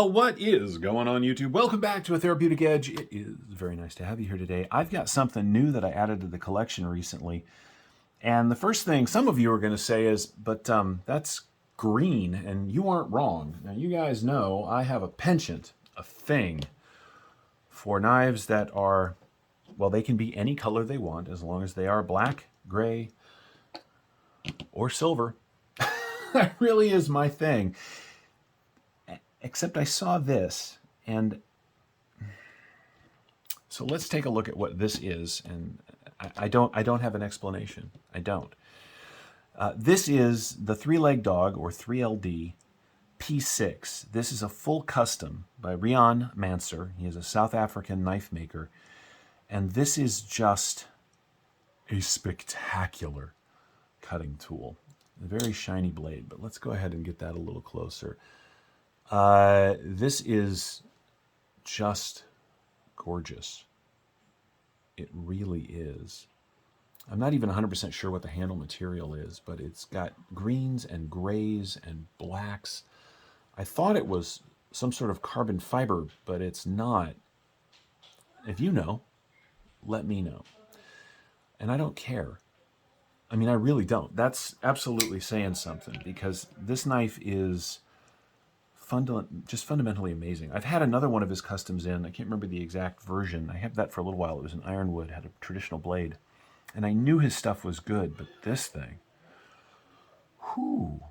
What is going on, YouTube? Welcome back to A Therapeutic Edge. It is very nice to have you here today. I've got something new that I added to the collection recently. And the first thing some of you are going to say is, but that's green, and you aren't wrong. Now, you guys know I have a penchant, a thing, for knives that are, well, they can be any color they want as long as they are black, gray, or silver. That really is my thing. Except I saw this, and so let's take a look at what this is. And I don't have an explanation. I don't. This is the three-leg dog, or 3LD P6. This is a full custom by Rian Manser. He is a South African knife maker, and this is just a spectacular cutting tool. A very shiny blade, but let's go ahead and get that a little closer. This is just gorgeous. It really is. I'm not even 100% sure what the handle material is, but it's got greens and grays and blacks. I thought it was some sort of carbon fiber, but it's not. If you know, let me know. And I don't care. I mean, I really don't. That's absolutely saying something, because this knife is just fundamentally amazing. I've had another one of his customs in. I can't remember the exact version. I had that for a little while. It was an ironwood, had a traditional blade. And I knew his stuff was good, but this thing, whew.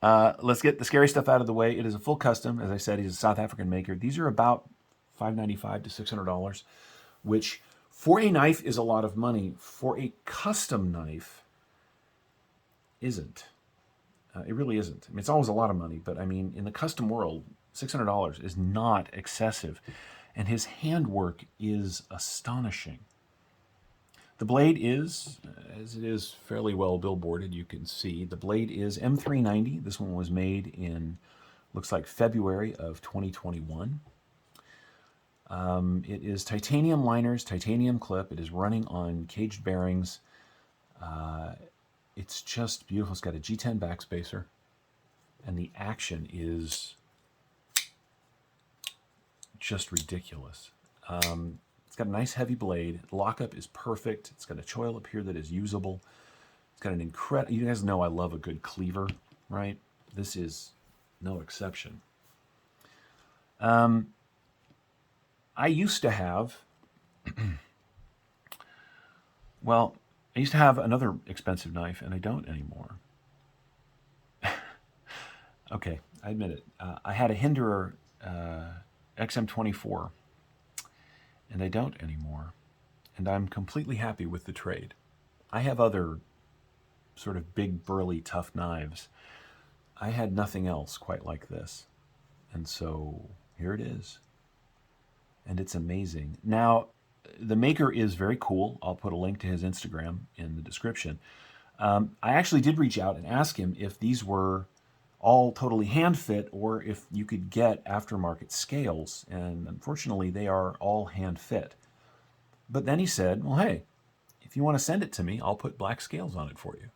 Let's get the scary stuff out of the way. It is a full custom. As I said, he's a South African maker. These are about $595 to $600, which for a knife is a lot of money. For a custom knife, isn't. It really isn't. I mean, it's always a lot of money, but I mean, in the custom world, $600 is not excessive. And his handwork is astonishing. The blade is, as it is fairly well billboarded, you can see, the blade is M390. This one was made in, looks like February of 2021. It is titanium liners, titanium clip. It is running on caged bearings. It's just beautiful. It's got a G10 backspacer, and the action is just ridiculous. It's got a nice heavy blade. Lockup is perfect. It's got a choil up here that is usable. It's got an incredible, you guys know I love a good cleaver, right? This is no exception. I used to have, well, I used to have another expensive knife, and I don't anymore. Okay, I admit it. I had a Hinderer XM24, and I don't anymore. And I'm completely happy with the trade. I have other sort of big, burly, tough knives. I had nothing else quite like this. And so here it is. And it's amazing. Now, the maker is very cool. I'll put a link to his Instagram in the description. I actually did reach out and ask him if these were all totally hand fit or if you could get aftermarket scales. And unfortunately, they are all hand fit. But then he said, well, hey, if you want to send it to me, I'll put black scales on it for you.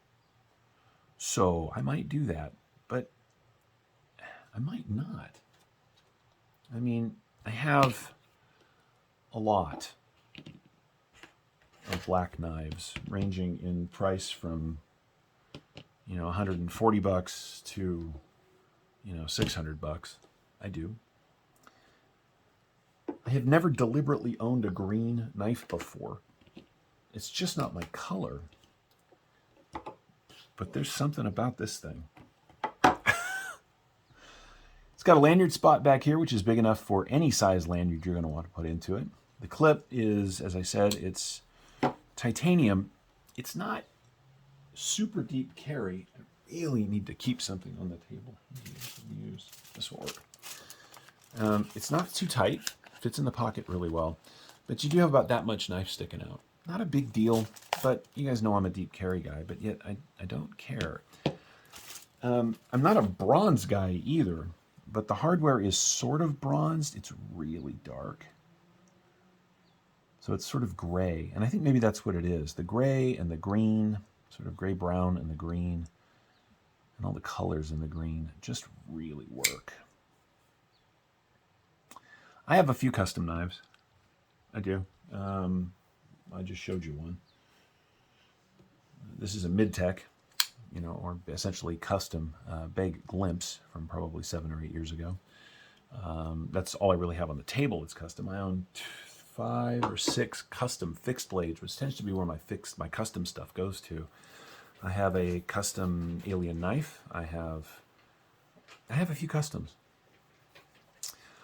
So I might do that, but I might not. I mean, I have a lot of black knives, ranging in price from, you know, $140 to, you know, $600. I do. I have never deliberately owned a green knife before. It's just not my color. But there's something about this thing. It's got a lanyard spot back here, which is big enough for any size lanyard you're going to want to put into it. The clip is, as I said, it's titanium. It's not super deep carry. I really need to keep something on the table. Use this will work. It's not too tight. Fits in the pocket really well. But you do have about that much knife sticking out. Not a big deal, but you guys know I'm a deep carry guy, but yet I don't care. I'm not a bronze guy either, but the hardware is sort of bronzed. It's really dark. So it's sort of gray, and I think maybe that's what it is. The gray and the green, sort of gray-brown and the green. And all the colors in the green just really work. I have a few custom knives. I do. I just showed you one. This is a mid-tech, or essentially custom big glimpse from probably 7 or 8 years ago. That's all I really have on the table. It's custom. I own 5 or 6 custom fixed blades, which tends to be where my custom stuff goes to. I have a custom alien knife. I have a few customs.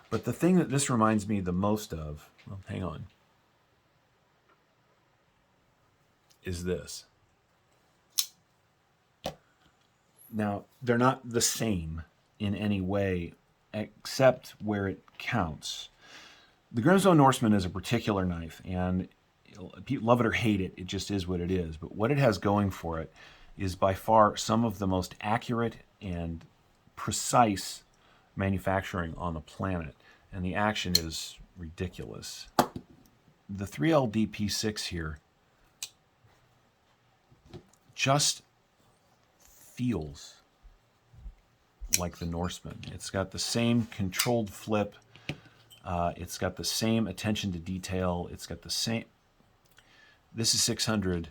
But the thing that this reminds me the most of, well, hang on, is this. Now, they're not the same in any way, except where it counts. The Grimstone Norseman is a particular knife, and love it or hate it, it just is what it is. But what it has going for it is by far some of the most accurate and precise manufacturing on the planet, and the action is ridiculous. The 3LD P6 here just feels like the Norseman. It's got the same controlled flip. It's got the same attention to detail. It's got the same. This is 600.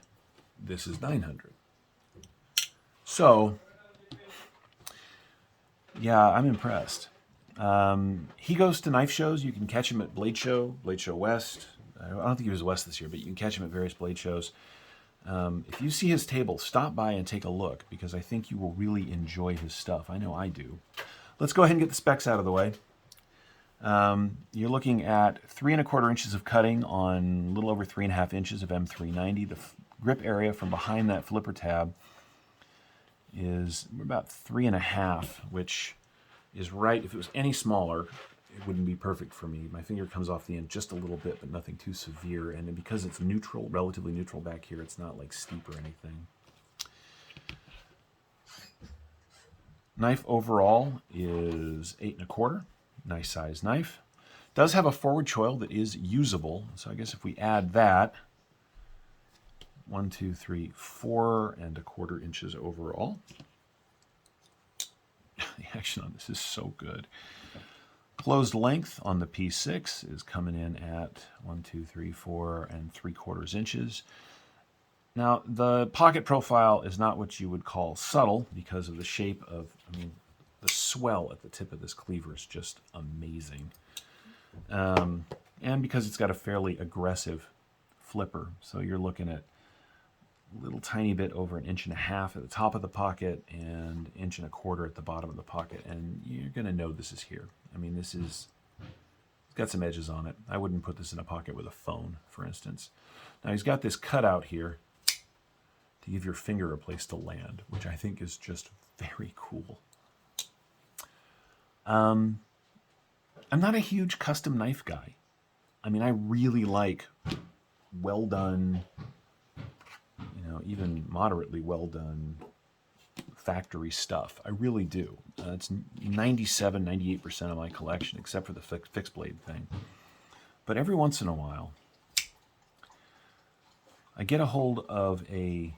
This is 900. So, yeah, I'm impressed. He goes to knife shows. You can catch him at Blade Show West. I don't think he was West this year, but you can catch him at various Blade shows. If you see his table, stop by and take a look, because I think you will really enjoy his stuff. I know I do. Let's go ahead and get the specs out of the way. You're looking at 3 1/4 inches of cutting on a little over 3.5 inches of M390. The grip area from behind that flipper tab is about 3.5, which is right. If it was any smaller, it wouldn't be perfect for me. My finger comes off the end just a little bit, but nothing too severe. And then because it's neutral, relatively neutral back here, it's not like steep or anything. Knife overall is 8 1/4. Nice size knife. Does have a forward choil that is usable. So I guess if we add that, 1, 2, 3, 4 1/4 inches overall. The action on this is so good. Closed length on the P6 is coming in at 1, 2, 3, 4 3/4 inches. Now, the pocket profile is not what you would call subtle because of the shape of, the swell at the tip of this cleaver is just amazing. And because it's got a fairly aggressive flipper. So you're looking at a little tiny bit over 1.5 inches at the top of the pocket and 1 1/4 inches at the bottom of the pocket. And you're going to know this is here. It's got some edges on it. I wouldn't put this in a pocket with a phone, for instance. Now he's got this cutout here to give your finger a place to land, which I think is just very cool. I'm not a huge custom knife guy. I really like well done, even moderately well done factory stuff. I really do. It's 97, 98% of my collection, except for the fixed blade thing. But every once in a while, I get a hold of a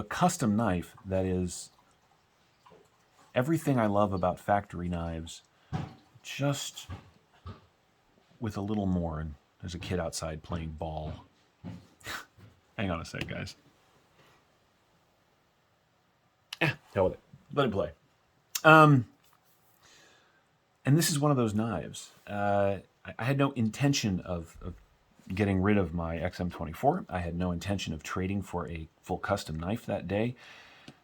custom knife that is everything I love about factory knives, just with a little more. And there's a kid outside playing ball. Hang on a sec, guys. Hell with it. Let it play. And this is one of those knives. I had no intention of getting rid of my XM24. I had no intention of trading for a full custom knife that day.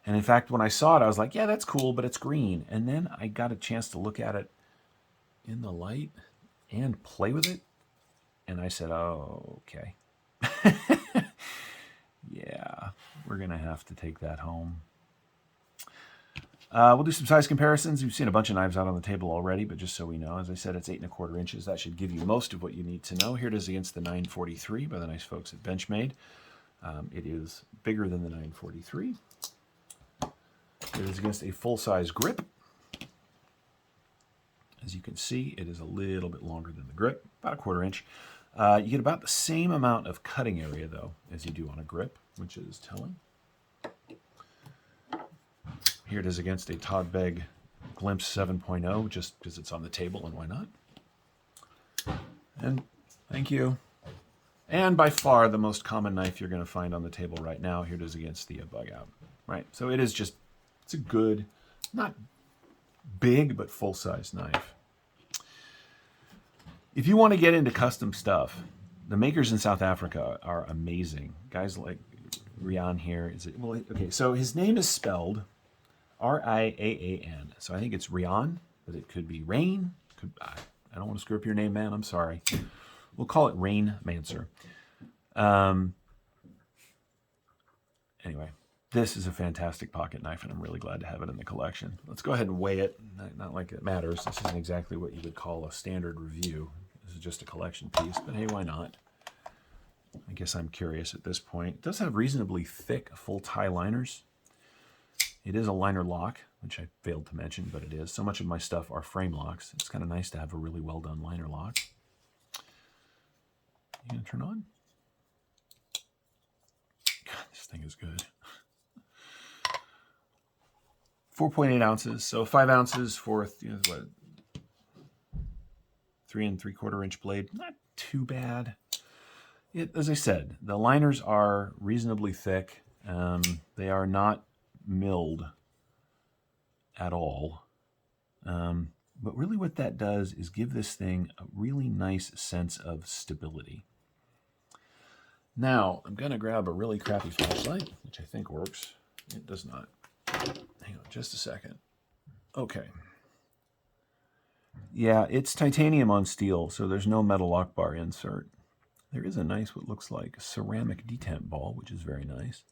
And in fact, when I saw it, I was like, yeah, that's cool, but it's green. And then I got a chance to look at it in the light and play with it. And I said, oh, okay. Yeah, we're going to have to take that home. We'll do some size comparisons. We've seen a bunch of knives out on the table already, but just so we know, as I said, it's 8 1/4 inches. That should give you most of what you need to know. Here it is against the 943 by the nice folks at Benchmade. It is bigger than the 943. It is against a full-size grip. As you can see, it is a little bit longer than the grip, about 1/4 inch. You get about the same amount of cutting area, though, as you do on a grip, which is telling. Here it is against a Todd Begg Glimpse 7.0, just because it's on the table, and why not? And thank you. And by far the most common knife you're going to find on the table right now. Here it is against the Bug Out. Right, so it is just, it's a good, not big, but full-size knife. If you want to get into custom stuff, the makers in South Africa are amazing. Guys like Rian here. Is it, well, okay, so his name is spelled R-I-A-A-N. So I think it's Rian, but it could be Rain. I don't want to screw up your name, man. I'm sorry. We'll call it Rain Manser. Anyway, this is a fantastic pocket knife, and I'm really glad to have it in the collection. Let's go ahead and weigh it. Not like it matters. This isn't exactly what you would call a standard review. This is just a collection piece, but hey, why not? I guess I'm curious at this point. It does have reasonably thick full tie liners. It is a liner lock, which I failed to mention, but it is. So much of my stuff are frame locks. It's kind of nice to have a really well done liner lock. You gonna turn on? God, this thing is good. 4.8 ounces, so 5 ounces for, you know, what, 3 3/4 inch blade. Not too bad. As I said, the liners are reasonably thick. They are not milled at all. But really what that does is give this thing a really nice sense of stability. Now, I'm going to grab a really crappy flashlight, which I think works. It does not. Hang on just a second. Okay. Yeah, it's titanium on steel, so there's no metal lock bar insert. There is a nice, what looks like, ceramic detent ball, which is very nice.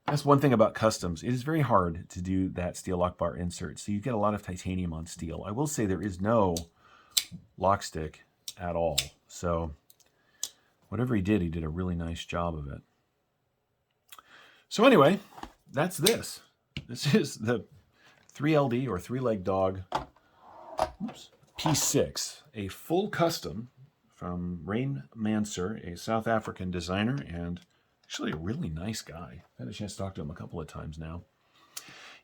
That's one thing about customs. It is very hard to do that steel lock bar insert, so you get a lot of titanium on steel. I will say there is no lock stick at all, so whatever he did a really nice job of it. So anyway, that's this. This is the 3LD or three-leg dog P6, a full custom from Rain Manser, a South African designer and actually a really nice guy. I've had a chance to talk to him a couple of times now.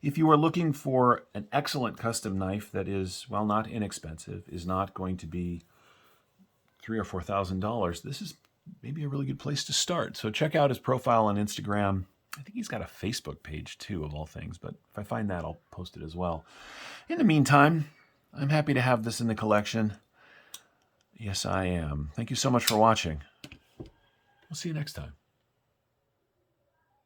If you are looking for an excellent custom knife that is, well, not inexpensive, is not going to be $3,000 or $4,000, this is maybe a really good place to start. So check out his profile on Instagram. I think he's got a Facebook page too, of all things, but if I find that, I'll post it as well. In the meantime, I'm happy to have this in the collection. Yes, I am. Thank you so much for watching. We'll see you next time.